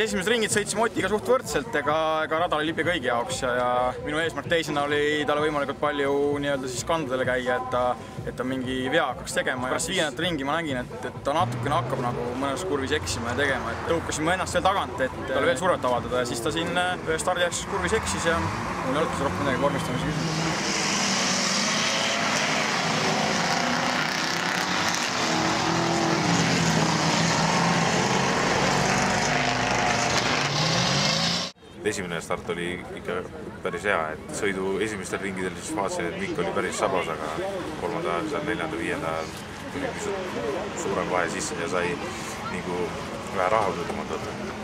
esimesed ringid sõitsime Otiga suht võrdselt, ega rada oli libi kõigi jaoks ja minu eesmärk teisena oli talle võimalikult palju siis kandadele käia, et ta mingi vea hakkaks tegema. Pärast 5. ringi ma nägin, et ta natukene hakkab mõnes kurvis eksima ja tegema. Tõukasime ennast veel tagant, et talle veel survet avaldada ja siis ta siin stardijärgses kurvis eksis ja mul ei olnud rohkem midagi vormistamise küsimus. Esimene start oli ikka päris hea, et sõidu esimestel ringidel siis vaatasin, et Mikk oli päris sabas, aga 3., 4., 5. tuli pisut suurem vahe sisse ja sai vähe rahuldamalt võtta.